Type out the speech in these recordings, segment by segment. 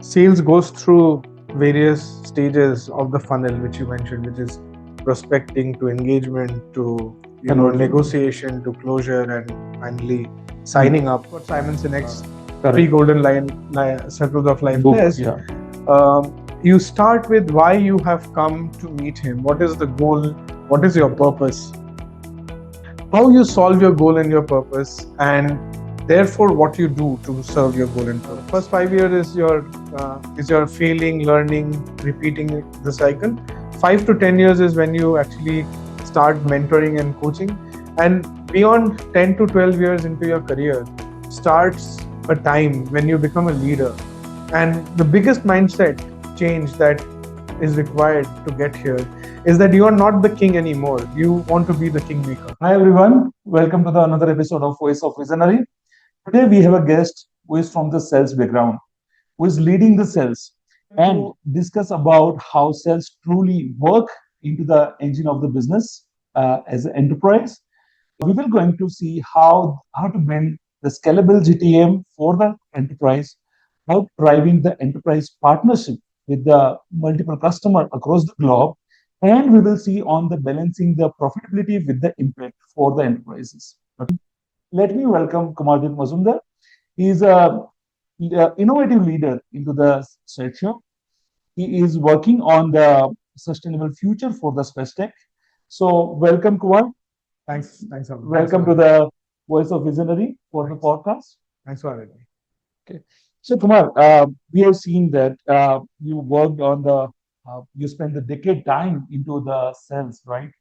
sales goes through various stages of the funnel, which you mentioned, which is prospecting to engagement to negotiation to closure and finally signing up. What Simon Sinek's three golden circles of life says. You start with why you have come to meet him. What is the goal? What is your purpose? How you solve your goal and your purpose, and therefore what you do to serve your goal and purpose. First 5 years is your failing, learning, repeating the cycle. 5 to 10 years is when you actually start mentoring and coaching, and beyond 10 to 12 years into your career starts a time when you become a leader. And the biggest mindset change that is required to get here is that you are not the king anymore. You want to be the kingmaker. Hi everyone, welcome to another episode of Voice of Visionary. Today we have a guest who is from the sales background, who is leading the sales, and discuss about how sales truly work into the engine of the business as an enterprise. We will going to see how to build the scalable GTM for the enterprise, how driving the enterprise partnership with the multiple customer across the globe, and we will see on the balancing the profitability with the impact for the enterprises. Let me welcome Kumarjit Mazumder. He is a innovative leader into the SatSure. He is working on the sustainable future for the space tech. So welcome, Kumar. Thanks. Welcome to the Voice of Visionary for the podcast. Thanks for having me. Okay. So Kumar, we have seen that you worked on you spent the decade time into the sales, right?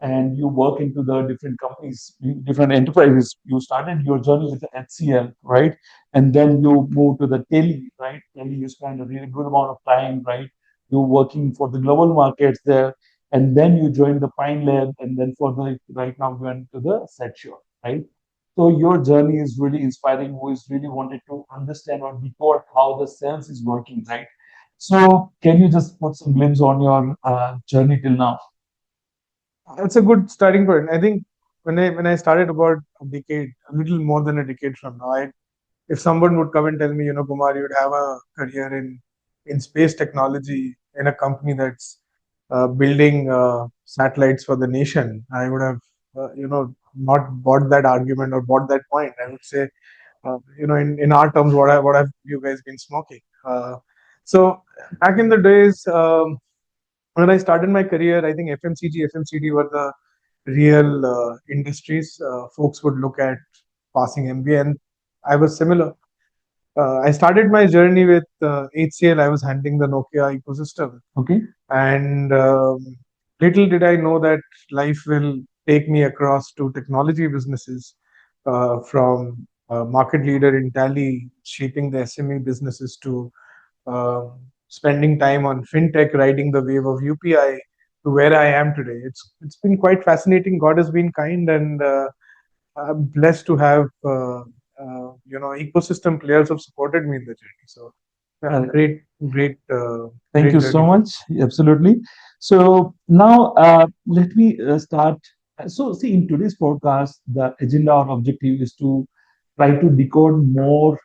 And you work into the different companies, different enterprises. You started your journey with the HCL, right? And then you moved to the Tele, right? Tele, you spent a really good amount of time, right? You're working for the global markets there, and then you joined the Pine Lab, and then for the right now you went to the SatSure, right? So your journey is really inspiring. Who is really wanted to understand or decode how the sales is working, right? So can you just put some glimpse on your journey till now? That's a good starting point. I think when I started about a little more than a decade from now, if someone would come and tell me, Kumar, you'd have a career in space technology in a company that's building satellites for the nation, I would have, not bought that argument or bought that point. I would say, in our terms, what have you guys been smoking? So back in the days, when I started my career, I think FMCG were the real industries. Folks would look at passing MBA, and I was similar. I started my journey with HCL. I was handling the Nokia ecosystem. Okay. And little did I know that life will take me across to technology businesses, from market leader in Tally, shaping the SME businesses, to uh, spending time on fintech, riding the wave of UPI, to where I am today. It's been quite fascinating. God has been kind, and I'm blessed to have ecosystem players who have supported me in the journey. So great. Thank you so much. Absolutely. So now let me start. So see, in today's podcast, the agenda or objective is to try to decode more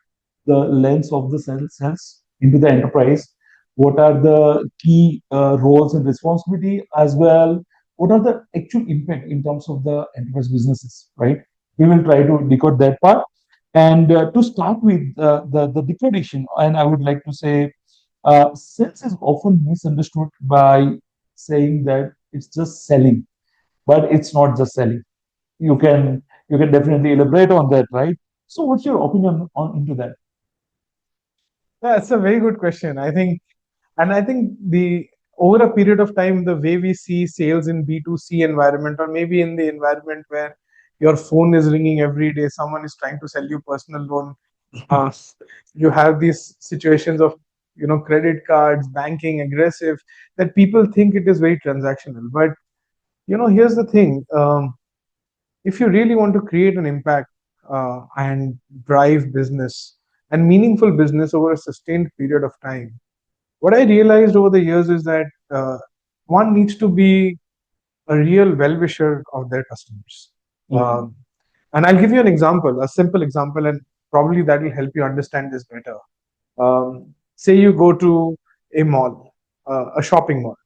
the lens of the sales into the enterprise. What are the key roles and responsibility as well? What are the actual impact in terms of the enterprise businesses, right? We will try to decode that part. And to start with the decodation, and I would like to say, sales is often misunderstood by saying that it's just selling, but it's not just selling. You can definitely elaborate on that, right? So, what's your opinion on into that? That's a very good question. I think the over a period of time, the way we see sales in B2C environment, or maybe in the environment where your phone is ringing every day, someone is trying to sell you personal loan. Uh, you have these situations of credit cards, banking, aggressive, that people think it is very transactional. But here's the thing: if you really want to create an impact and drive business and meaningful business over a sustained period of time, what I realized over the years is that one needs to be a real well-wisher of their customers. And I'll give you an example, a simple example, and probably that will help you understand this better. Um, say you go to a mall, a shopping mall,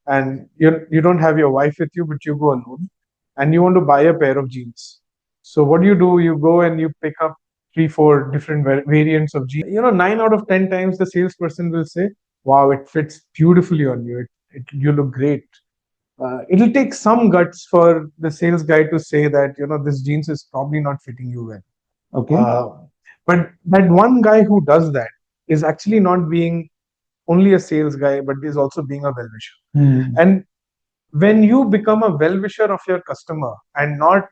and you don't have your wife with you, but you go alone, and you want to buy a pair of jeans. So what do? You go and you pick up three, four different variants of jeans. 9 out of 10 times the salesperson will say, "Wow, it fits beautifully on you. You look great." It'll take some guts for the sales guy to say that this jeans is probably not fitting you well. Okay. But that one guy who does that is actually not being only a sales guy, but is also being a well-wisher. And when you become a well-wisher of your customer and not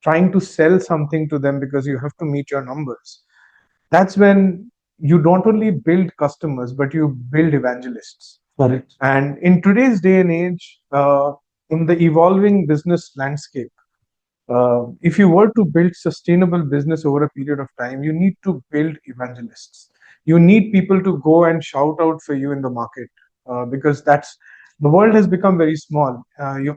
trying to sell something to them because you have to meet your numbers, that's when you don't only build customers, but you build evangelists. Correct. And in today's day and age, in the evolving business landscape, if you were to build sustainable business over a period of time, you need to build evangelists. You need people to go and shout out for you in the market, because the world has become very small.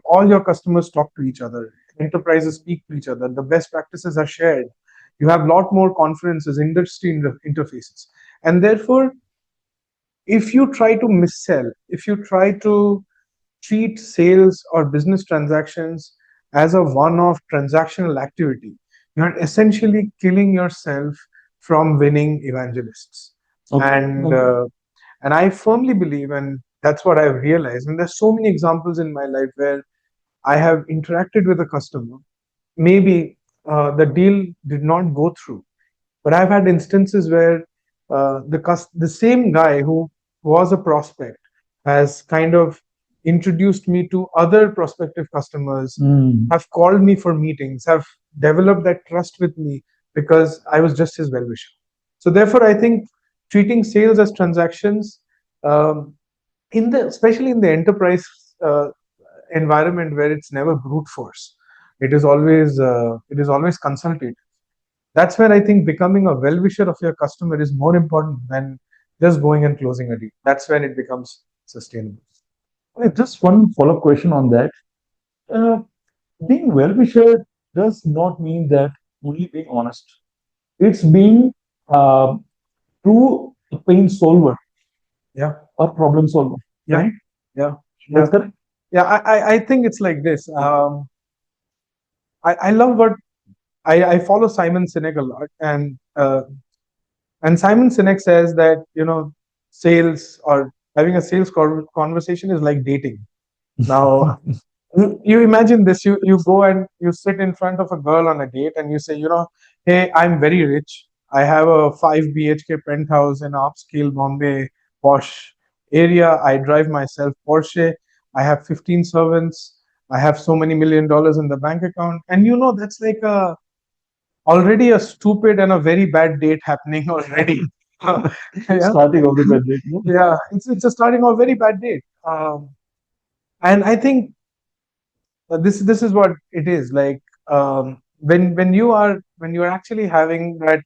All your customers talk to each other. Enterprises speak to each other. The best practices are shared. You have a lot more conferences, industry interfaces, and therefore, if you try to missell, if you try to treat sales or business transactions as a one-off transactional activity, you're essentially killing yourself from winning evangelists. Okay. And I firmly believe, and that's what I've realized, and there's so many examples in my life where I have interacted with a customer. Maybe the deal did not go through, but I've had instances where the same guy who was a prospect has kind of introduced me to other prospective customers, have called me for meetings, have developed that trust with me because I was just his well-wisher. So therefore, I think treating sales as transactions, um, especially in the enterprise environment where it's never brute force, it is always consultative. That's where I think becoming a well-wisher of your customer is more important than just going and closing a deal. That's when it becomes sustainable. Okay, just one follow-up question on that. Uh, being well-wisher does not mean that only being honest. It's being uh, true pain solver. Yeah. Or problem solver. Yeah. Right? Yeah. That's correct. Yeah. I think it's like this. I love what I follow Simon Sinek a lot, and Simon Sinek says that sales or having a sales conversation is like dating. Now, you imagine this: you go and you sit in front of a girl on a date, and you say, hey, I'm very rich. I have a 5 BHK penthouse in upscale Bombay posh area. I drive myself Porsche. I have 15 servants. I have so many $1 million in the bank account, and that's like already a stupid and a very bad date happening already. Yeah. Starting of the bad date. Yeah, it's a starting of a very bad date. And I think this is what it is like. When you are actually having that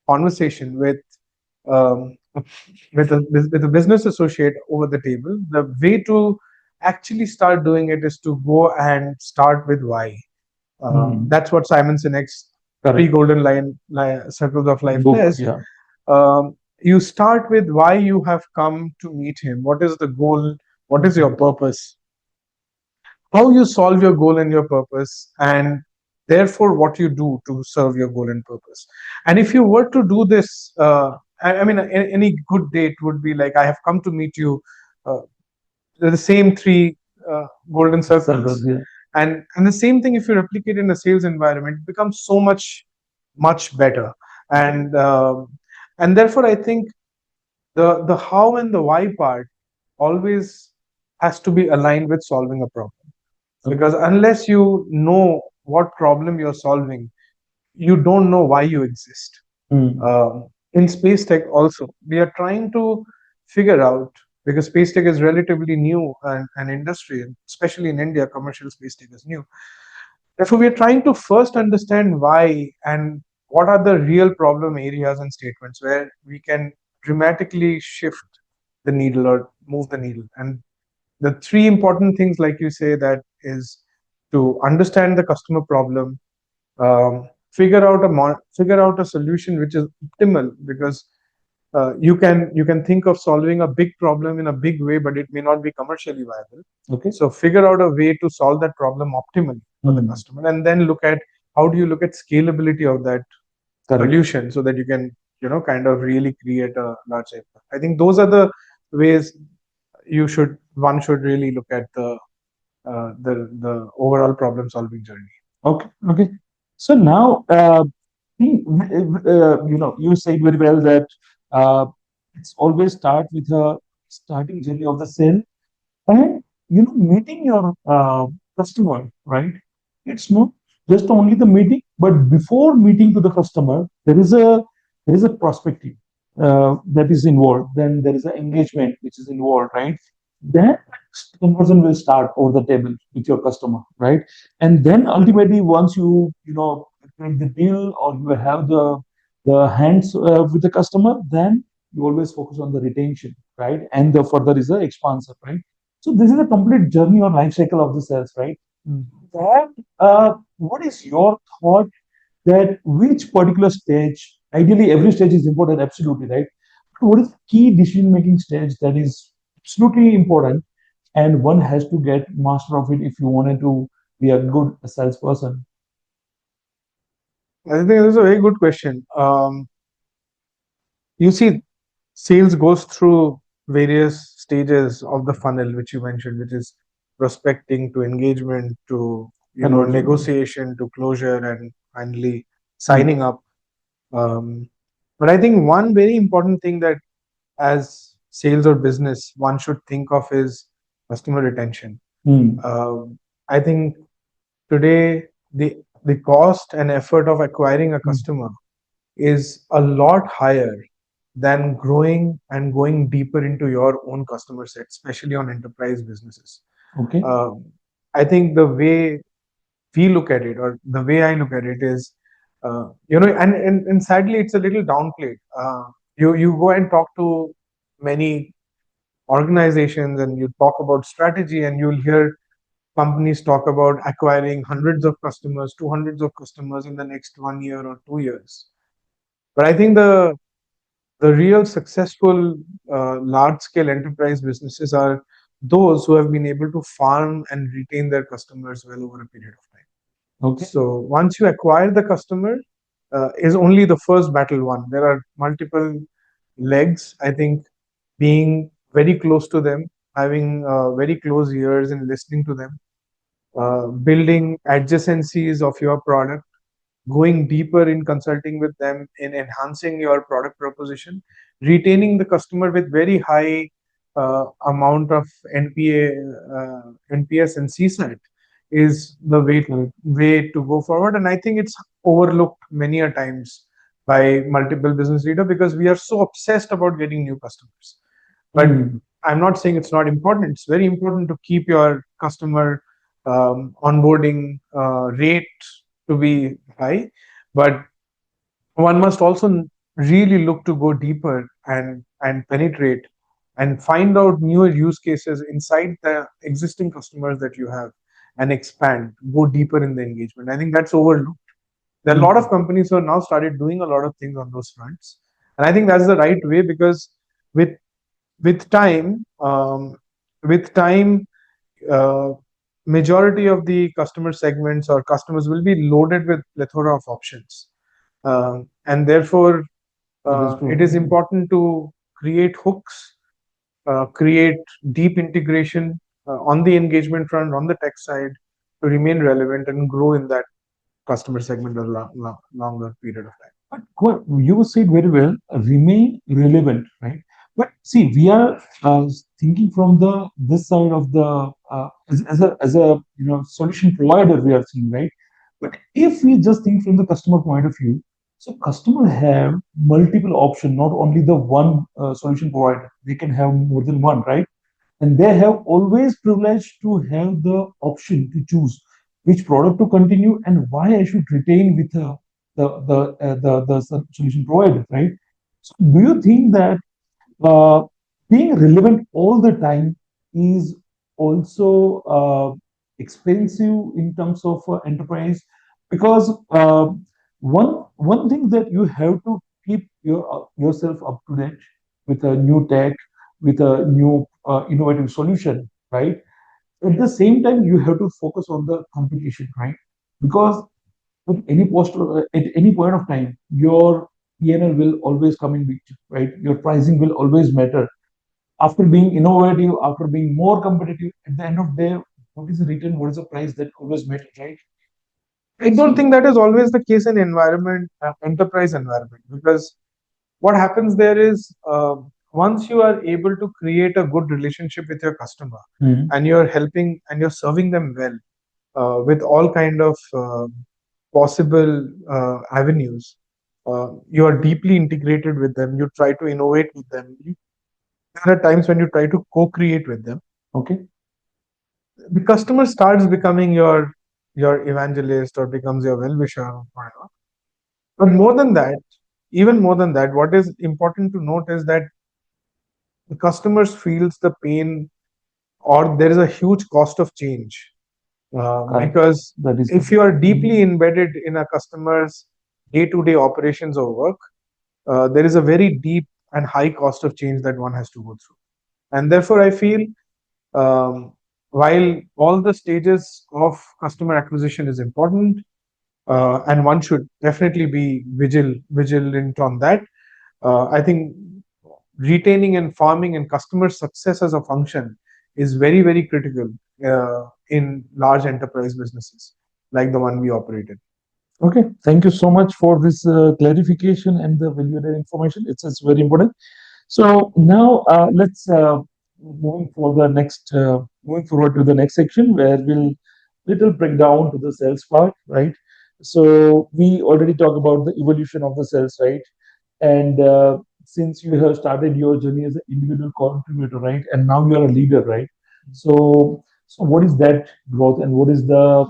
conversation um, with a business associate over the table, the way to actually start doing it is to go and start with why. That's what Simon Sinek's three golden circles of life says. Yeah. You start with why you have come to meet him. What is the goal? What is your purpose? How you solve your goal and your purpose, and therefore what you do to serve your goal and purpose. And if you were to do this, I mean, any good date would be like, I have come to meet you. The same three golden circles. Yeah. And the same thing, if you replicate in a sales environment, it becomes so much better. And therefore, I think the how and the why part always has to be aligned with solving a problem. Because unless you know what problem you're solving, you don't know why you exist. In space tech also, we are trying to figure out, because space tech is relatively new and industry, especially in India, commercial space tech is new. Therefore, we are trying to first understand why and what are the real problem areas and statements where we can dramatically shift the needle or move the needle. And the three important things, like you say, that is to understand the customer problem, figure out a solution which is optimal, because you can think of solving a big problem in a big way, but it may not be commercially viable. Okay. So figure out a way to solve that problem optimally for the customer, and then look at how do you look at scalability of that solution so that you can kind of really create a large impact. I think those are the ways one should really look at the overall problem solving journey. Okay. Okay. So now, you said very well that it's always start with a starting journey of the sale, and meeting your customer, right? It's not just only the meeting, but before meeting to the customer, there is a prospecting that is involved. Then there is an engagement which is involved, right? Then conversion will start over the table with your customer, right? And then ultimately, once you make the deal or you have the hands with the customer, then you always focus on the retention, right? And the further is the expansion, right? So this is a complete journey or life cycle of the sales, right? That what is your thought that which particular stage? Ideally, every stage is important, absolutely, right? But what is the key decision making stage that is absolutely important, and one has to get master of it if you wanted to be a good salesperson? I think this is a very good question. You see, sales goes through various stages of the funnel, which you mentioned, which is prospecting to engagement to negotiation to closure and finally signing up. But I think one very important thing that as sales or business one should think of is customer retention. I think today the cost and effort of acquiring a customer is a lot higher than growing and going deeper into your own customer set, especially on enterprise businesses. Okay. I think the way we look at it, or the way I look at it, is and sadly it's a little downplayed. You go and talk to many organizations and you talk about strategy, and you'll hear companies talk about acquiring hundreds of customers, 200s of customers in the next 1 year or 2 years. But I think the real successful large scale enterprise businesses are those who have been able to farm and retain their customers well over a period of time. Okay. So once you acquire the customer, is only the first battle won. There are multiple legs. I think being very close to them, having very close ears and listening to them, building adjacencies of your product, going deeper in consulting with them, in enhancing your product proposition, retaining the customer with very high amount of NPS and CSAT is the way to go forward. And I think it's overlooked many a times by multiple business leaders because we are so obsessed about getting new customers. But I'm not saying it's not important. It's very important to keep your customer onboarding rate to be high, but one must also really look to go deeper and penetrate and find out newer use cases inside the existing customers that you have and expand, go deeper in the engagement. I think that's overlooked. There are a lot of companies who have now started doing a lot of things on those fronts, and I think that's the right way because with with time um, with time majority of the customer segments or customers will be loaded with plethora of options, and therefore it is important to create hooks, create deep integration on the engagement front, on the tech side, to remain relevant and grow in that customer segment a longer period of time. But you said very well, remain relevant, right? But see, we are thinking from the this side of the as a solution provider we are seeing, right? But if we just think from the customer point of view, so customer have multiple options, not only the one solution provider. They can have more than one, right? And they have always privileged to have the option to choose which product to continue and why I should retain with the solution provider, right? So do you think that uh, being relevant all the time is also expensive in terms of enterprise? Because one thing that you have to keep yourself up to date with a new tech, with a new innovative solution, right? At the same time, you have to focus on the competition, right? Because at any point of time, your PNL will always come in picture, right? Your pricing will always matter. After being innovative, after being more competitive, at the end of the day, what is the return? What is the price that always matters, right? I don't think that is always the case in enterprise environment, because what happens there is, once you are able to create a good relationship with your customer, and you're helping and you're serving them well, with all kind of possible avenues, you are deeply integrated with them, you try to innovate with them. There are times when you try to co-create with them. Okay. The customer starts becoming your evangelist or becomes your well-wisher or whatever. But more than that, even more than that, what is important to note is that the customers feels the pain, or there is a huge cost of change, because if you are deeply embedded in a customer's day-to-day operations or work, there is a very deep and high cost of change that one has to go through. And therefore I feel, um, while all the stages of customer acquisition is important, and one should definitely be vigilant on that, I think retaining and farming and customer success as a function is very, very critical in large enterprise businesses like the one we operate in. Okay, thank you so much for this clarification and the valuable information. It's very important. So now let's moving forward to the next section where we'll little break down to the sales part, right? So we already talked about the evolution of the sales, right? And since you have started your journey as an individual contributor, right, and now you are a leader, right? So what is that growth, and what is the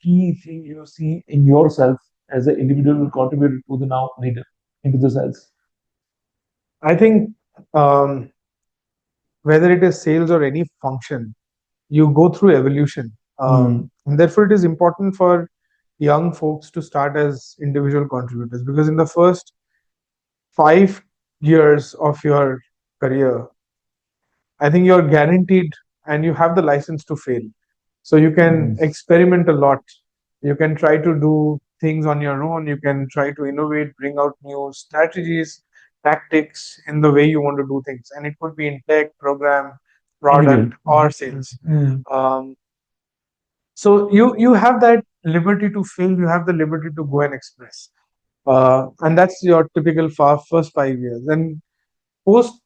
key thing you see in yourself as an individual contributor to the now leader into the sales? I think, um, whether it is sales or any function, you go through evolution. And therefore, it is important for young folks to start as individual contributors, because in the first 5 years of your career, I think you're guaranteed and you have the license to fail. So you can experiment a lot. You can try to do things on your own. You can try to innovate, bring out new strategies, tactics in the way you want to do things. And it could be in tech, program, product, or sales. Um, so you have that liberty to fail. You have the liberty to go and express. And that's your typical first 5 years. And post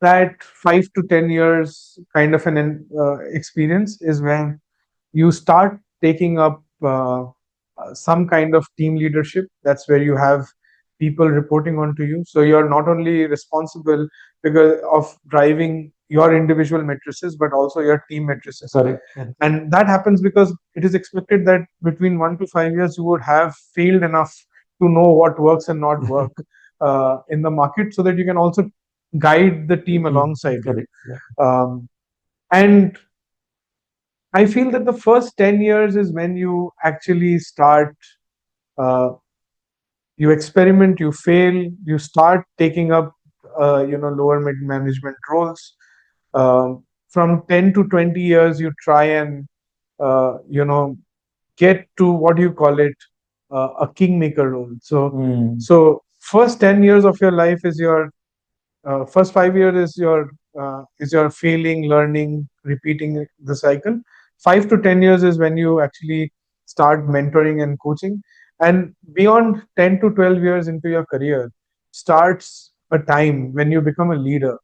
that 5 to 10 years kind of an experience is when you start taking up some kind of team leadership. That's where you have people reporting onto you. So you're not only responsible because of driving your individual matrices, but also your team matrices. Correct. And that happens because it is expected that between 1 to 5 years, you would have failed enough to know what works and not work in the market, so that you can also guide the team alongside you. Correct. Yeah. And I feel that the first 10 years is when you actually start, uh, you experiment, you fail, you start taking up, lower mid management roles. From 10 to 20 years, you try and, get to what you call it, a kingmaker role. So first 10 years of your life is your first 5 years is your failing, learning, repeating the cycle. 5 to 10 years is when you actually start mentoring and coaching, and beyond 10 to 12 years into your career starts a time when you become a leader.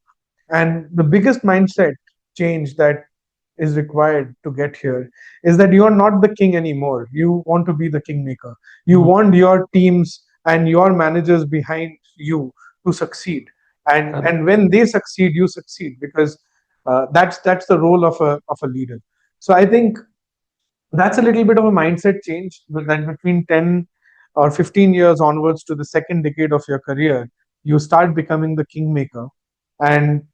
And the biggest mindset change that is required to get here is that you are not the king anymore. You want to be the kingmaker. You want your teams and your managers behind you to succeed. And when they succeed, you succeed, because that's the role of a leader. So I think that's a little bit of a mindset change. But then between 10 or 15 years onwards to the second decade of your career, you start becoming the kingmaker. And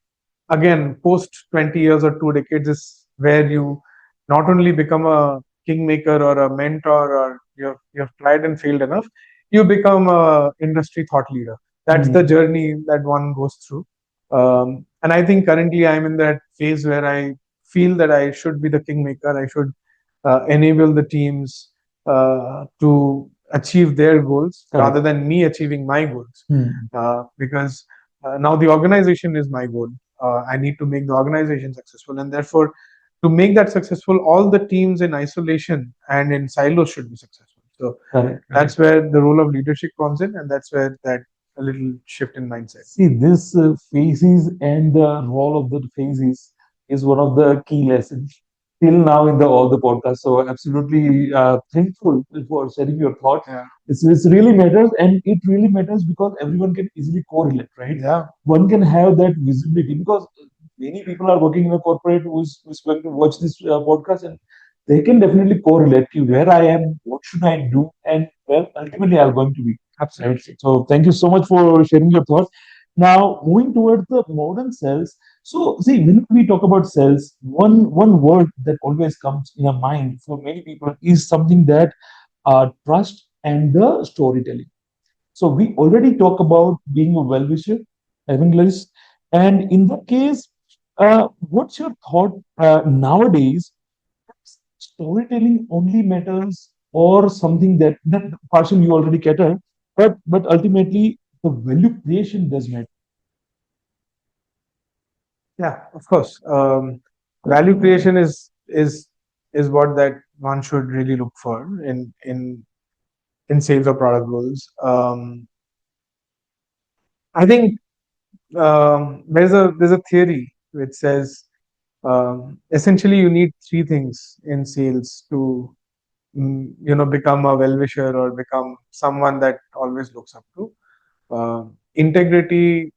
again, post 20 years or 2 decades is where you not only become a kingmaker or a mentor, or you've tried and failed enough, you become a industry thought leader. That's the journey that one goes through. And I think currently I'm in that phase where I feel that I should be the kingmaker. I should enable the teams to achieve their goals rather than me achieving my goals. Because now the organization is my goal. I need to make the organization successful, and therefore, to make that successful, all the teams in isolation and in silos should be successful. So that's where the role of leadership comes in, and that's where that a little shift in mindset. See, this phases and the role of the phases is one of the key lessons till now in the all the podcasts. So absolutely thankful for sharing your thoughts. Yeah. It's really matters, and it really matters because everyone can easily correlate, right? Yeah. One can have that visibility because many people are working in a corporate who's going to watch this podcast, and they can definitely correlate to where I am, what should I do, and where ultimately I'm going to be. Absolutely. Right? So thank you so much for sharing your thoughts. Now moving towards the modern sales. So see, when we talk about sales, one word that always comes in our mind for many people is something that trust and the storytelling. So we already talk about being a well-wisher, evangelist, and in that case, what's your thought nowadays? Storytelling only matters, or something that partially you already cater, but ultimately the value creation does matter. Yeah, of course. Value creation is what that one should really look for in sales or product goals. I think there's a theory which says essentially you need three things in sales to become a well-wisher or become someone that always looks up to. Integrity,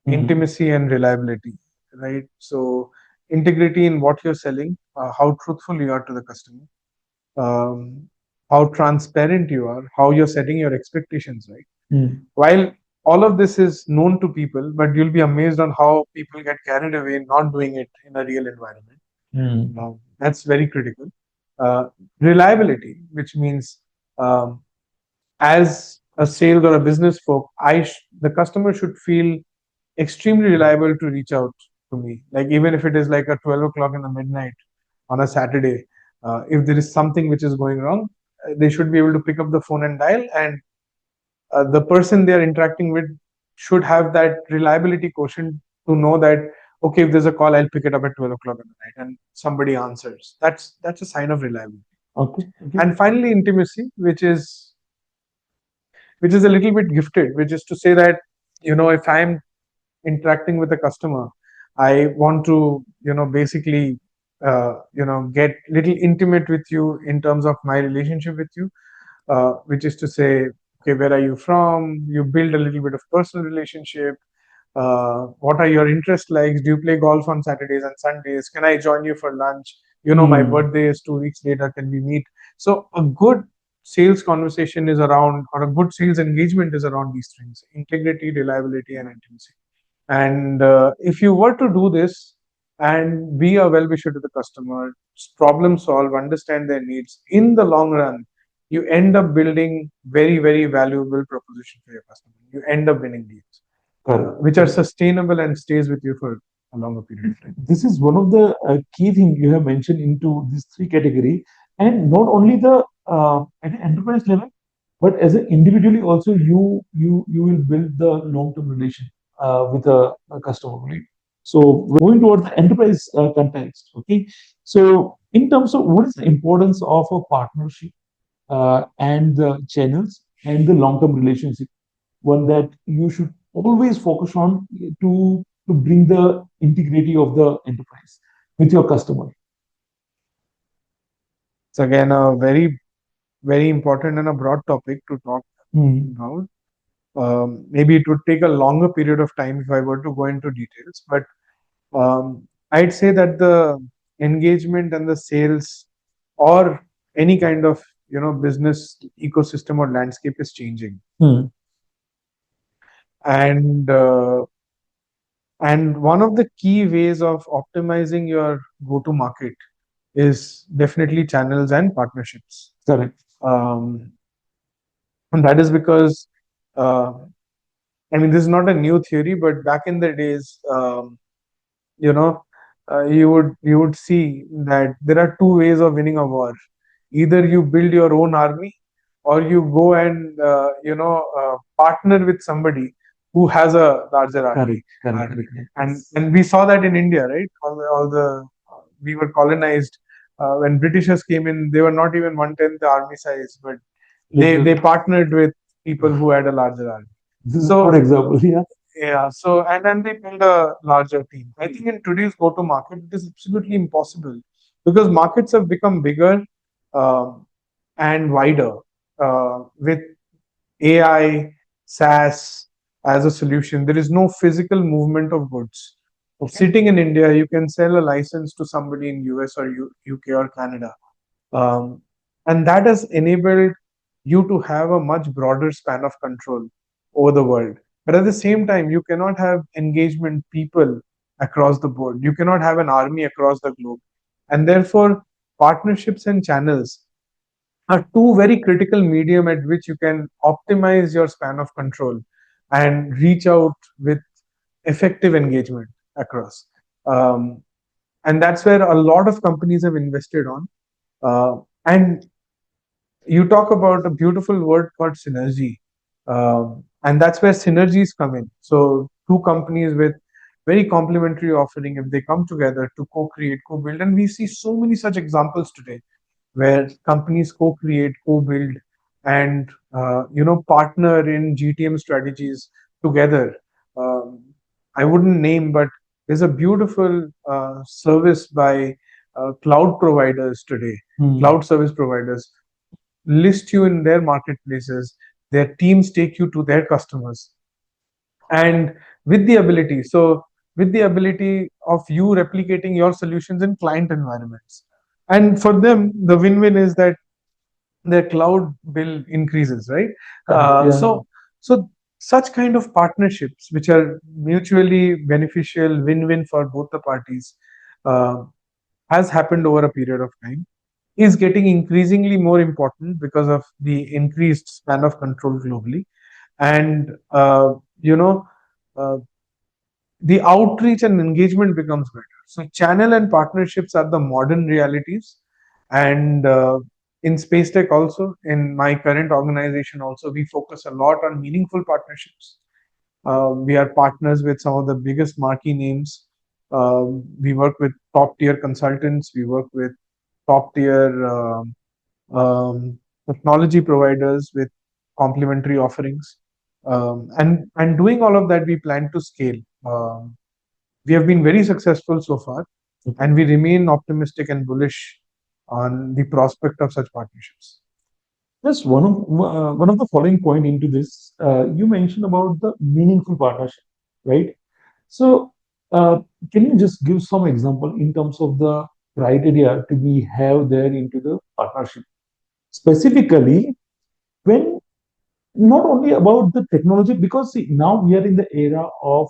intimacy, and reliability, right? So integrity in what you're selling, how truthful you are to the customer, um, how transparent you are, how you're setting your expectations right. While all of this is known to people, but you'll be amazed on how people get carried away not doing it in a real environment. That's very critical. Reliability, which means as a sales or a business folk, the customer should feel extremely reliable to reach out to me. Like even if it is like a 12 o'clock in the midnight on a Saturday, if there is something which is going wrong, they should be able to pick up the phone and dial, and the person they are interacting with should have that reliability quotient to know that okay, if there's a call, I'll pick it up at 12 o'clock in the night and somebody answers. That's a sign of reliability. Okay. And finally, intimacy, which is a little bit gifted, which is to say that if I'm interacting with a customer, I want to basically get little intimate with you in terms of my relationship with you, which is to say, okay, where are you from? You build a little bit of personal relationship. What are your interest likes? Do you play golf on Saturdays and Sundays? Can I join you for lunch? My birthday is 2 weeks later. Can we meet? So a good sales conversation is around, or a good sales engagement is around these things: integrity, reliability, and intimacy. And if you were to do this and be a well-wisher to the customer, problem solve, understand their needs, in the long run, you end up building very, very valuable proposition for your customer. You end up winning deals, which are sustainable and stays with you for a longer period of time. This is one of the key things you have mentioned into these three category, and not only the at an enterprise level, but as an individually also you will build the long-term relation with a customer, right? So going towards the enterprise context, okay. So in terms of what is the importance of a partnership and the channels and the long-term relationship, one that you should always focus on to bring the integrity of the enterprise with your customer. It's again a very, very important and a broad topic to talk about. Maybe it would take a longer period of time if I were to go into details, but I'd say that the engagement and the sales or any kind of business ecosystem or landscape is changing, and one of the key ways of optimizing your go-to market is definitely channels and partnerships. Correct. And that is because I mean, this is not a new theory, but back in the days, you know, you would see that there are two ways of winning a war. Either you build your own army, or you go and partner with somebody who has a larger army. And we saw that in India, right? All the we were colonized. When Britishers came in, they were not even 1/10 the army size, but they partnered with people who had a larger army. This is a good example. Yeah. Yeah. So and then they build a larger team. I think in today's go-to-market, it is absolutely impossible because markets have become bigger um, and wider with AI, SaaS as a solution. There is no physical movement of goods. Sitting in India, you can sell a license to somebody in US or UK or Canada, um, and that has enabled you to have a much broader span of control over the world. But at the same time, you cannot have engagement people across the board. You cannot have an army across the globe. And therefore, partnerships and channels are two very critical medium at which you can optimize your span of control and reach out with effective engagement across. Um, and that's where a lot of companies have invested on. And you talk about a beautiful word called synergy, and that's where synergies come in. So two companies with very complementary offering, if they come together to co-create, co-build, and we see so many such examples today where companies co-create, co-build, and partner in GTM strategies together. um, I wouldn't name, but there's a beautiful service by cloud providers today, cloud service providers list you in their marketplaces, their teams take you to their customers, and with the ability, with the ability of you replicating your solutions in client environments. And for them, the win-win is that their cloud bill increases, right? So such kind of partnerships, which are mutually beneficial, win-win for both the parties, uh, has happened over a period of time, is getting increasingly more important because of the increased span of control globally. And you know uh, the outreach and engagement becomes better. So channel and partnerships are the modern realities. And in space tech also, in my current organization also, we focus a lot on meaningful partnerships. We are partners with some of the biggest marquee names. We work with top tier consultants. We work with top tier technology providers with complementary offerings. And doing all of that, we plan to scale. We have been very successful so far, and we remain optimistic and bullish on the prospect of such partnerships. Just one of the following point into this, you mentioned about the meaningful partnership, right? So, can you just give some example in terms of the criteria to be have there into the partnership? Specifically, when not only about the technology, because see, now we are in the era of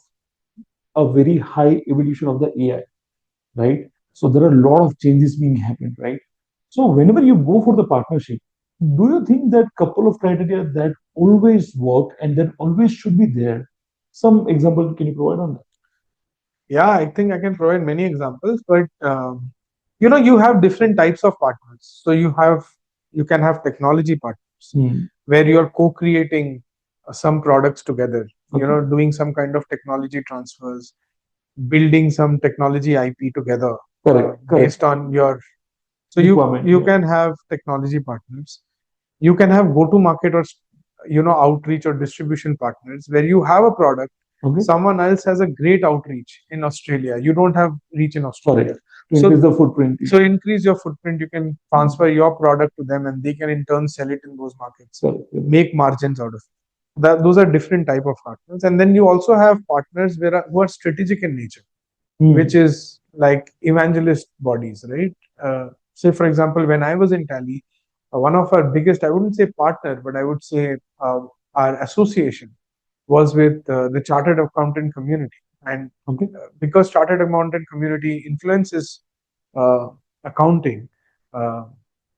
a very high evolution of the AI, right? So there are a lot of changes being happened, right? So whenever you go for the partnership, do you think that couple of criteria that always work and that always should be there? Some example can you provide on that? Yeah, I think I can provide many examples, but you have different types of partners. So you can have technology partners where you're co-creating some products together. Doing some kind of technology transfers, building some technology IP together. Correct. Based on your. So you can have technology partners. You can have go-to-market or outreach or distribution partners where you have a product. Someone else has a great outreach in Australia. You don't have reach in Australia. To increase the footprint. So increase your footprint. You can transfer your product to them, and they can in turn sell it in those markets. Make margins out of it. Those are different type of partners. And then you also have partners who are strategic in nature, which is like evangelist bodies, right? Say, for example, when I was in Tally, one of our biggest, I wouldn't say partner, but I would say our association was with the chartered accountant community. And because chartered accountant community influences accounting,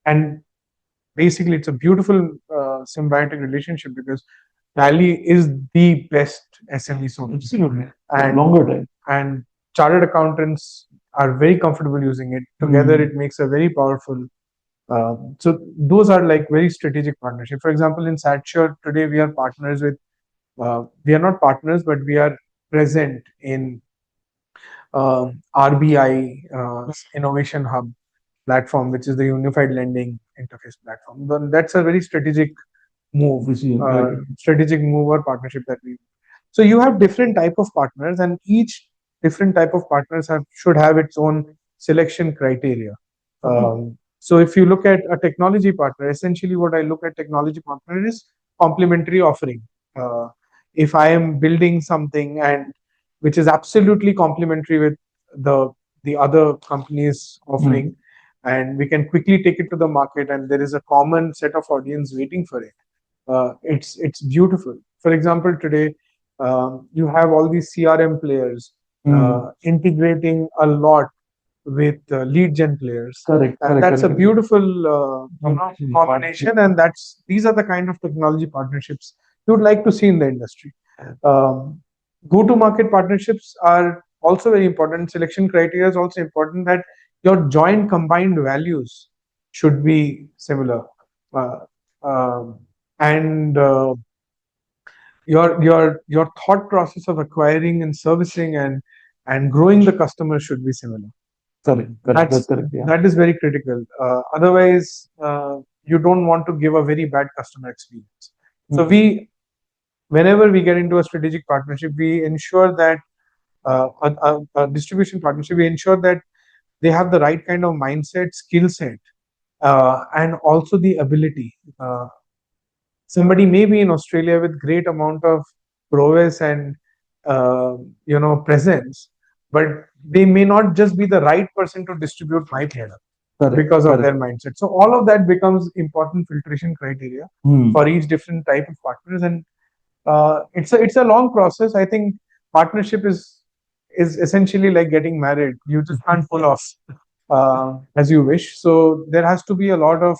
and basically it's a beautiful symbiotic relationship because Tally is the best SME software. Absolutely. And Longer time. and chartered accountants are very comfortable using it. Together, it makes a very powerful. So those are like very strategic partnership. For example, in SatSure today, we are partners with. We are not partners, but we are present in RBI Innovation Hub platform, which is the Unified Lending Interface platform. Then that's a very move, strategic move or partnership that we. So you have different type of partners, and each different type of partners should have its own selection criteria. So if you look at a technology partner, essentially what I look at technology partner is complementary offering. Uh, if I am building something and which is absolutely complementary with the the other companies offering, and we can quickly take it to the market, and there is a common set of audience waiting for it. It's beautiful. For example, today you have all these CRM players integrating a lot with lead gen players. Correct. And that's a beautiful combination, and these are the kind of technology partnerships you would like to see in the industry. Go-to-market partnerships are also very important. Selection criteria is also important, that your joint combined values should be similar, uh, um, and your thought process of acquiring and servicing and growing the customer should be similar. That's correct. Yeah. That is very critical. Otherwise, you don't want to give a very bad customer experience. So whenever we get into a strategic partnership, we ensure that a distribution partnership, we ensure that they have the right kind of mindset, skill set, and also the ability. Somebody may be in Australia with great amount of prowess and presence, but they may not just be the right person to distribute my product because of their mindset. So all of that becomes important filtration criteria for each different type of partners, and it's a long process. I think partnership is essentially like getting married. You just can't pull off as you wish. So there has to be a lot of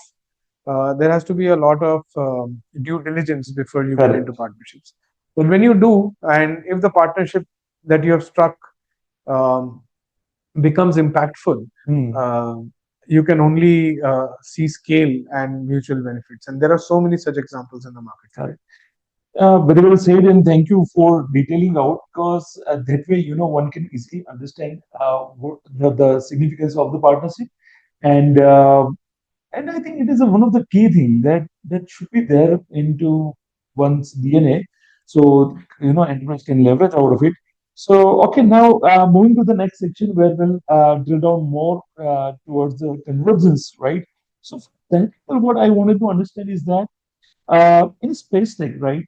due diligence before you get into partnerships. But when you do, and if the partnership that you have struck um, becomes impactful, you can only see scale and mutual benefits. And there are so many such examples in the market. Very well said, and thank you for detailing out, because that way, one can easily understand the significance of the partnership, and I think it is one of the key things that should be there into one's DNA, so enterprise can leverage out of it. So, okay, now moving to the next section where we'll drill down more towards the convergence, right? So, what I wanted to understand is that in space tech, right?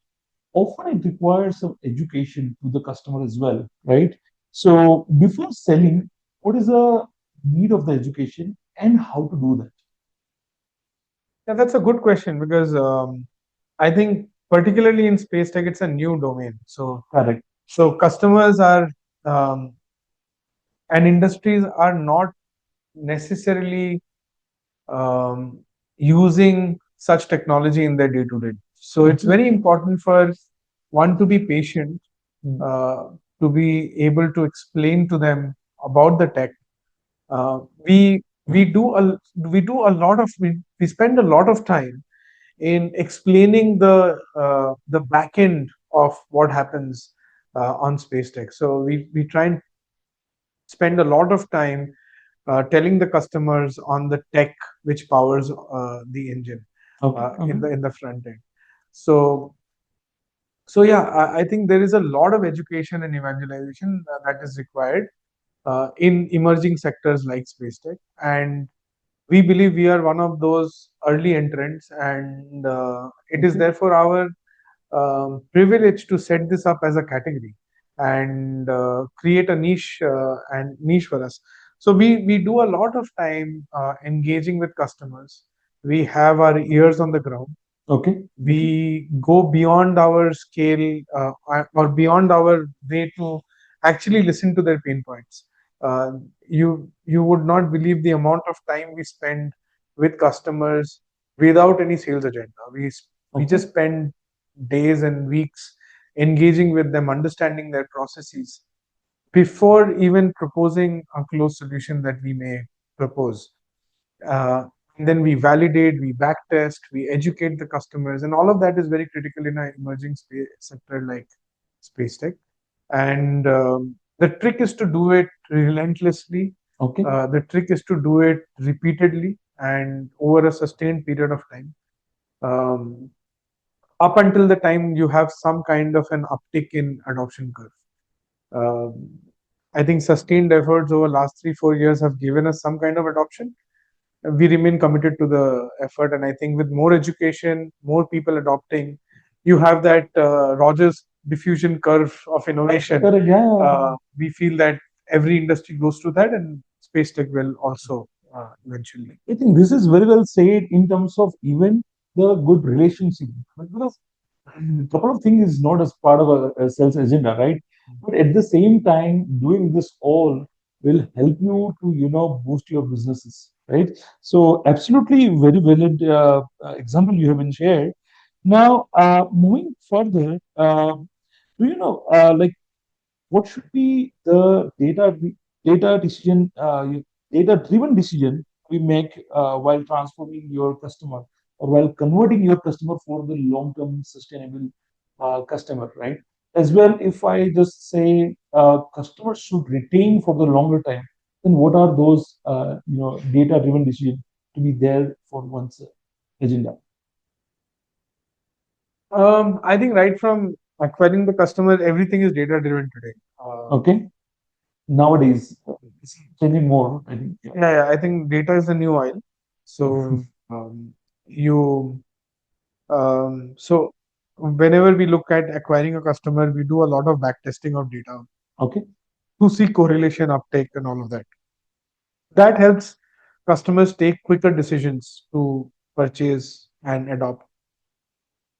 Often it requires some education to the customer as well, right? So before selling, what is the need of the education and how to do that? Yeah, that's a good question, because I think particularly in space tech, it's a new domain. So Correct. So customers are and industries are not necessarily using such technology in their day-to-day. So it's very important for one to be patient, to be able to explain to them about the tech. We do a lot of we spend a lot of time in explaining the back end of what happens on space tech. So we try and spend a lot of time telling the customers on the tech which powers the engine in the front end. So yeah, I think there is a lot of education and evangelization that is required in emerging sectors like space tech, and we believe we are one of those early entrants, and it is therefore our privilege to set this up as a category and create a niche for us. So we do a lot of time engaging with customers. We have our ears on the ground. Okay. We go beyond our scale or beyond our way to actually listen to their pain points. You would not believe the amount of time we spend with customers without any sales agenda. We just spend days and weeks engaging with them, understanding their processes before even proposing a closed solution that we may propose. Uh, and then we validate, we backtest, we educate the customers, and all of that is very critical in an emerging space sector like space tech. And the trick is to do it relentlessly. Okay. The trick is to do it repeatedly and over a sustained period of time. Um, Up until the time you have some kind of an uptick in adoption curve. Um, I think sustained efforts over last 3-4 years have given us some kind of adoption. We remain committed to the effort, and I think with more education, more people adopting, you have that Rogers diffusion curve of innovation. Correct, yeah. We feel that every industry goes through that, and space tech will also eventually. I think this is very well said in terms of even the good relationship. Because a couple of things is not as part of a sales agenda, right? But at the same time, doing this all will help you to, boost your businesses, right? So absolutely very valid example you have been shared. Now, moving further, do you know, like what should be the data decision, data driven decision we make while transforming your customer or while converting your customer for the long term sustainable customer, right? As well, if I just say customers should retain for the longer time, then what are those data driven decisions to be there for one's agenda? I think right from acquiring the customer, everything is data driven today. Okay. Nowadays, it's changing more, I think. Yeah, I think data is the new oil. So you so whenever we look at acquiring a customer, we do a lot of back testing of data. Okay. To see correlation, uptake, and all of that. That helps customers take quicker decisions to purchase and adopt.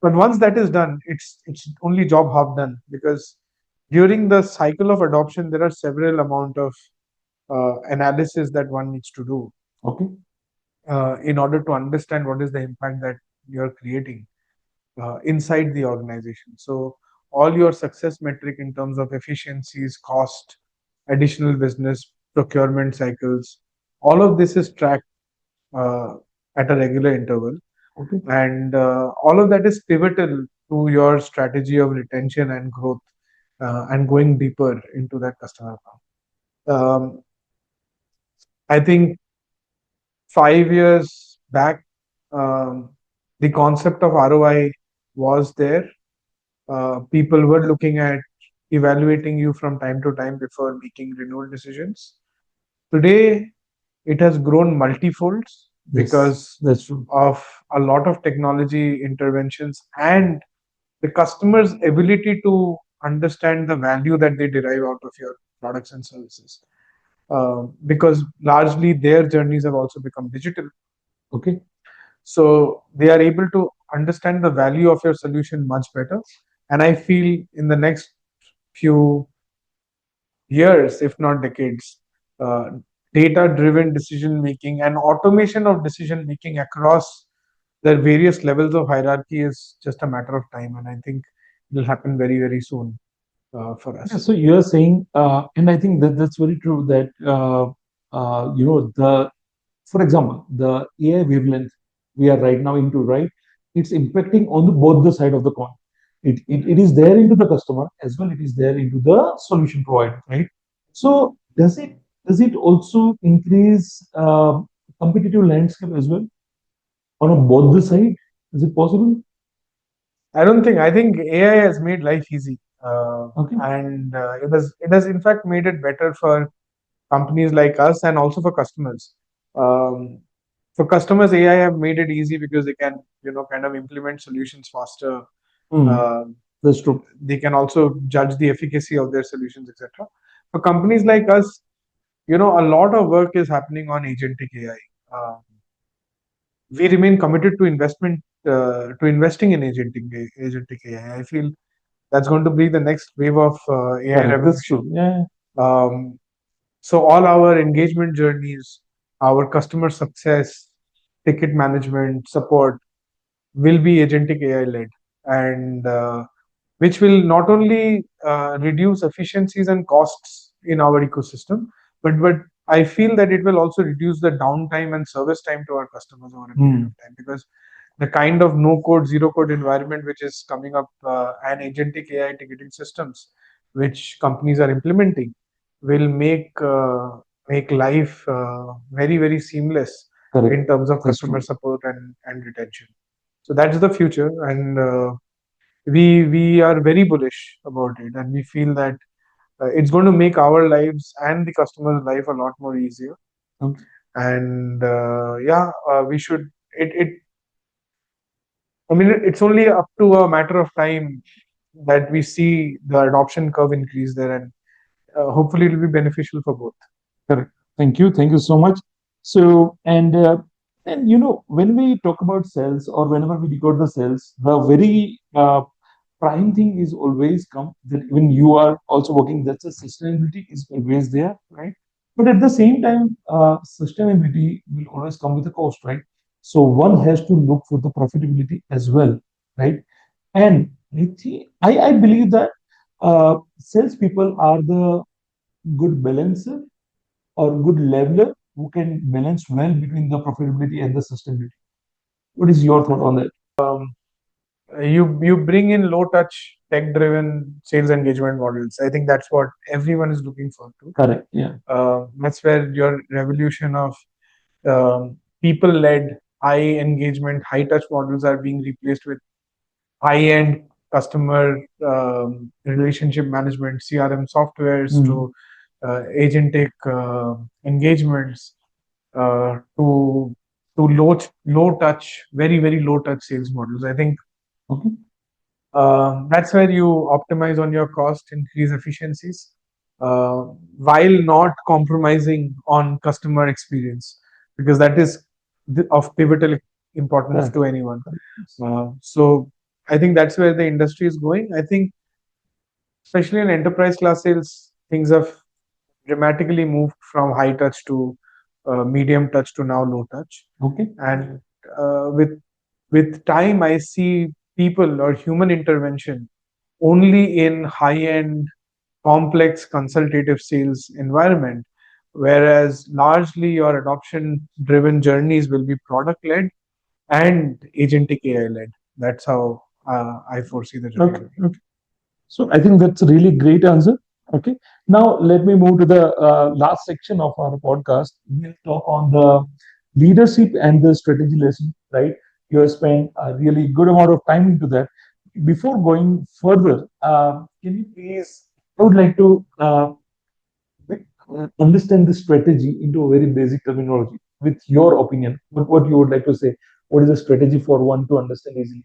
But once that is done, it's only job half done, because during the cycle of adoption, there are several amount of analysis that one needs to do. Okay. In order to understand what is the impact that you're creating inside the organization. So all your success metric in terms of efficiencies, cost, additional business, procurement cycles, all of this is tracked uh, at a regular interval. Okay. And all of that is pivotal to your strategy of retention and growth and going deeper into that customer account. I think 5 years back, um, the concept of ROI was there. People were looking at evaluating you from time to time before making renewal decisions. Today, it has grown multifolds because that's true. of a lot of technology interventions and the customer's ability to understand the value that they derive out of your products and services. Because largely their journeys have also become digital. Okay. So they are able to understand the value of your solution much better. And I feel in the next few years, if not decades, uh, data driven decision making and automation of decision making across the various levels of hierarchy is just a matter of time. And I think it will happen very, very soon for us. Yeah, so you're saying, and I think that that's very true that, for example, the AI wavelength we are right now into, right? It's impacting on both the side of the coin. It is there into the customer as well. It is there into the solution provider, right? So does it also increase competitive landscape as well on both the side? Is it possible? I don't think. I think AI has made life easy, Okay. and it has in fact made it better for companies like us and also for customers. Um, for customers, AI have made it easy because they can kind of implement solutions faster. That's true. They can also judge the efficacy of their solutions, etc. For companies like us, a lot of work is happening on agentic AI. We remain committed to investing in agentic AI. I feel that's going to be the next wave of AI Correct. That's revolution. true. Yeah. Um, so all our engagement journeys, our customer success, ticket management, support will be agentic AI led, and which will not only reduce efficiencies and costs in our ecosystem, but I feel that it will also reduce the downtime and service time to our customers over a period of time, because the kind of no code, zero code environment which is coming up, and agentic AI ticketing systems which companies are implementing will make life very, very seamless in terms of customer support and retention. So that's the future, and we are very bullish about it, and we feel that it's going to make our lives and the customer's life a lot more easier. Okay. And we should it I mean, it's only up to a matter of time that we see the adoption curve increase there, and hopefully it will be beneficial for both. Correct. Thank you. Thank you so much. So, and when we talk about sales or whenever we decode the sales, the very prime thing is always come that when you are also working, that's a sustainability is always there, right? But at the same time, sustainability will always come with a cost, right? So one has to look for the profitability as well, right? And I believe that salespeople are the good balancer or good leveler who can balance well between the profitability and the sustainability. What is your thought on that? You bring in low touch, tech driven sales engagement models. I think that's what everyone is looking for too. Correct. Yeah. That's where your revolution of people led, high engagement, high touch models are being replaced with high end customer relationship management, CRM softwares, to agentic engagements, to low touch, very low touch sales models. I think that's where you optimize on your cost, increase efficiencies, while not compromising on customer experience, because that is of pivotal importance to anyone. So I think that's where the industry is going. I think, especially in enterprise class sales, things have dramatically moved from high touch to medium touch to now low touch. Okay. And with time, I see people or human intervention only in high end, complex consultative sales environment, whereas largely your adoption driven journeys will be product led and agentic AI led. That's how I foresee the journey. Okay. So I think that's a really great answer. Okay. Now let me move to the last section of our podcast. We'll talk on the leadership and the strategy lesson, right? You have spent a really good amount of time into that. Before going further, can you please, I would like to understand the strategy into a very basic terminology with your opinion. What you would like to say? What is a strategy for one to understand easily?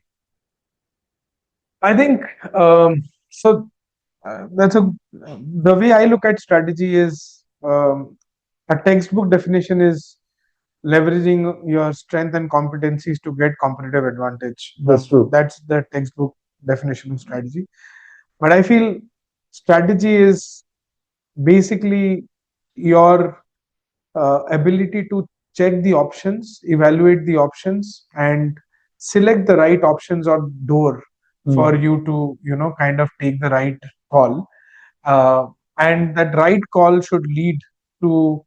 I think so. That's the way I look at strategy is, a textbook definition is leveraging your strength and competencies to get competitive advantage. That's true. That's the textbook definition of strategy. But I feel strategy is basically your ability to check the options, evaluate the options, and select the right options or door for you to, kind of take the right call. And that right call should lead to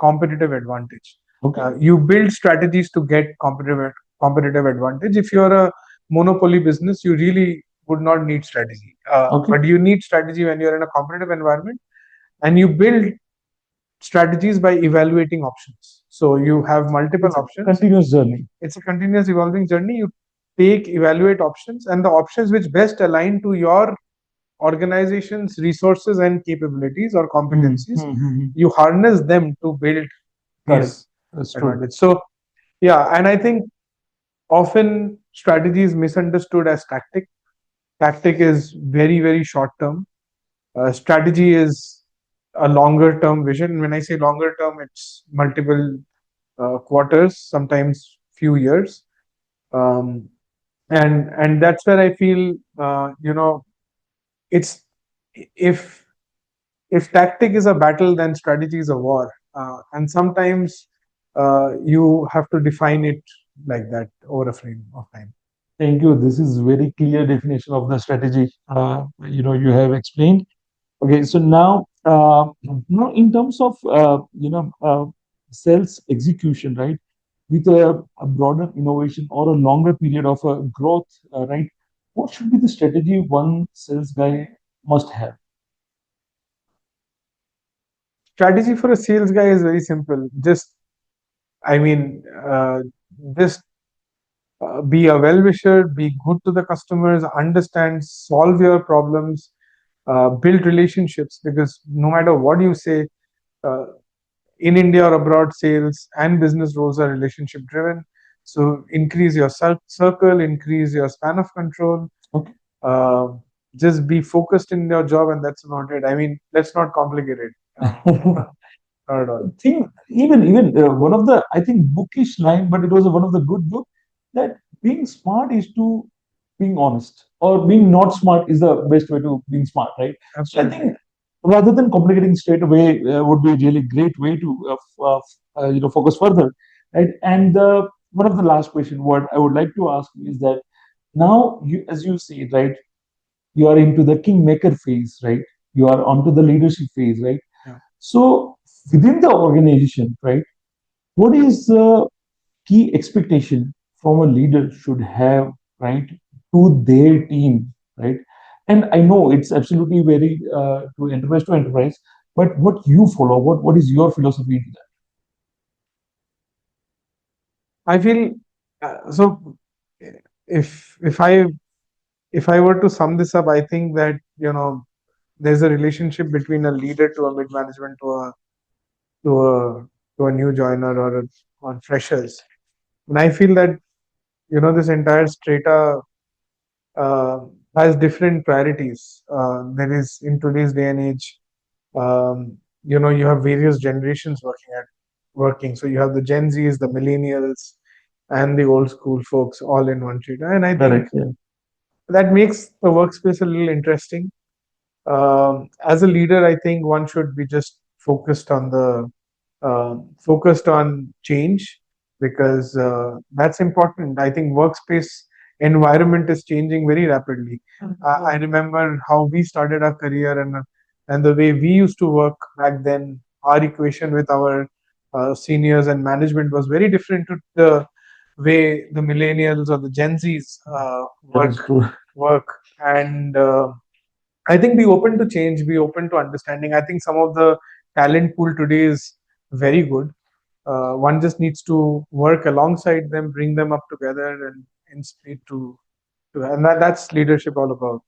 competitive advantage. Okay. You build strategies to get competitive advantage. If you're a monopoly business, you really would not need strategy. But you need strategy when you're in a competitive environment, and you build strategies by evaluating options. So you have multiple options. Continuous journey. It's a continuous evolving journey. You evaluate options, and the options which best align to your organization's resources and capabilities or competencies, you harness them to build these advantages. So yeah, and I think often strategy is misunderstood as tactic. Tactic is very short term. Strategy is a longer term vision. When I say longer term, it's multiple quarters, sometimes few years, and that's where I feel, it's if tactic is a battle, then strategy is a war, and sometimes you have to define it like that over a frame of time. Thank you. This is very clear definition of the strategy. You have explained. Okay, so now in terms of sales execution, right? With a broader innovation or a longer period of growth, right? What should be the strategy one sales guy must have? Strategy for a sales guy is very simple. I mean, just be a well-wisher, be good to the customers, understand, solve your problems, build relationships. Because no matter what you say, uh, in India or abroad, sales and business roles are relationship driven. So increase your circle, increase your span of control. Okay. Uh, just be focused in your job, and that's about it. I mean, let's not complicate it. Not at all. Think even one of the I think bookish line, but it was one of the good book that being smart is to being honest, or being not smart is the best way to being smart, right? So I think rather than complicating straight away would be a really great way to focus further, right? And one of the last question what I would like to ask is that now you as you see it, right, you are into the kingmaker phase, right? You are onto the leadership phase, right? Yeah. So within the organization, right, what is the key expectation from a leader should have, right, to their team, right? And I know it's absolutely very to enterprise, but what you follow, what is your philosophy into that? I feel so. If I were to sum this up, I think that there's a relationship between a leader to a mid management to a to a new joiner or freshers, and I feel that this entire strata uh, has different priorities. There is in today's day and age, you have various generations working. So you have the Gen Zs, the millennials, and the old school folks all in one strata, and I think Correct. Yeah. that makes the workspace a little interesting. As a leader, I think one should be just focused on change, because that's important. I think workspace environment is changing very rapidly. I remember how we started our career, and the way we used to work back then. Our equation with our seniors and management was very different to the way the millennials or the Gen Zs That is true. work. And I think be open to change, be open to understanding. I think some of the talent pool today is very good. One just needs to work alongside them, bring them up together, and inspire and that's leadership all about.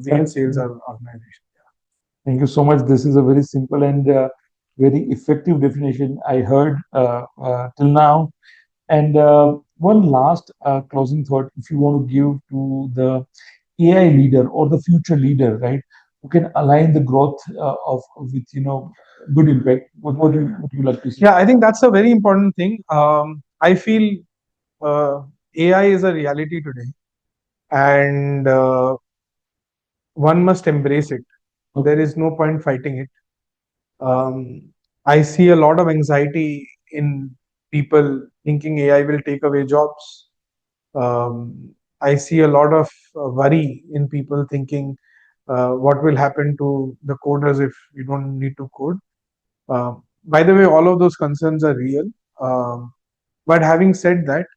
Be it sales or organization. Thank you so much. This is a very simple and very effective definition I heard till now. And one last closing thought, if you want to give to the AI leader or the future leader, right, who can align the growth of with good impact. What you like to say? Yeah, I think that's a very important thing. I feel AI is a reality today, and one must embrace it. There is no point fighting it. I see a lot of anxiety in people thinking AI will take away jobs. I see a lot of worry in people thinking what will happen to the coders if you don't need to code. Uh, by the way, all of those concerns are real. But having said that,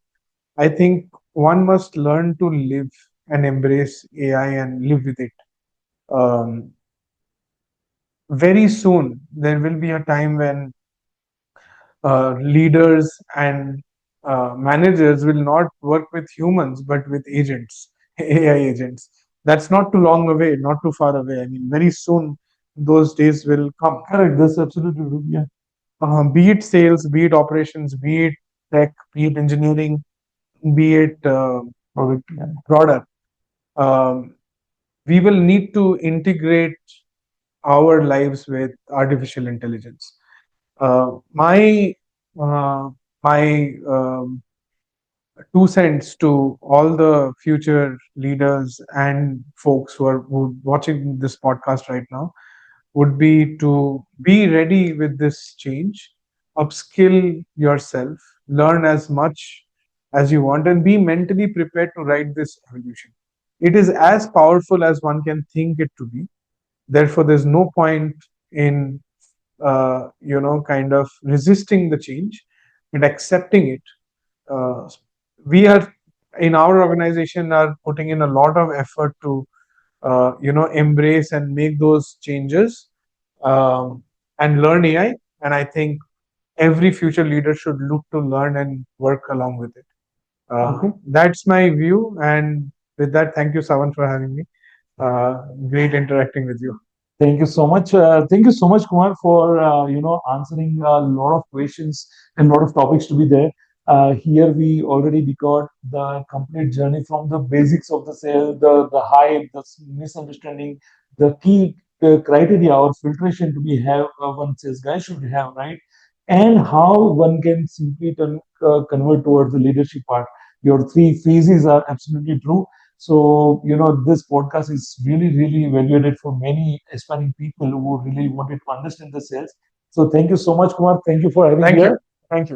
I think one must learn to live and embrace AI and live with it. Um, Very soon, there will be a time when leaders and managers will not work with humans but with agents, AI agents. That's not too long away, not too far away. I mean, very soon those days will come. Correct. That's absolutely true. Yeah. Be it sales, be it operations, be it tech, be it engineering, be it Product. Yeah. product. Um, we will need to integrate our lives with artificial intelligence. My my 2 cents to all the future leaders and folks who are watching this podcast right now would be to be ready with this change, upskill yourself, learn as much. as you want, and be mentally prepared to ride this evolution. It is as powerful as one can think it to be. Therefore, there's no point in kind of resisting the change, but accepting it. We are in our organization are putting in a lot of effort to embrace and make those changes, and learn AI. And I think every future leader should look to learn and work along with it. That's my view. And with that, thank you, Savan, for having me. Great interacting with you. Thank you so much. Thank you so much, Kumar, for answering a lot of questions and a lot of topics to be there. Here we already decode the complete journey from the basics of the sale, the hype, the misunderstanding, the key criteria or filtration to be have one sales guy should have, right? And how one can simply convert towards the leadership part. Your three phases are absolutely true. So, this podcast is really, really evaluated for many aspiring people who really wanted to understand the sales. So, thank you so much, Kumar. Thank you for having Thank here. you. Thank you.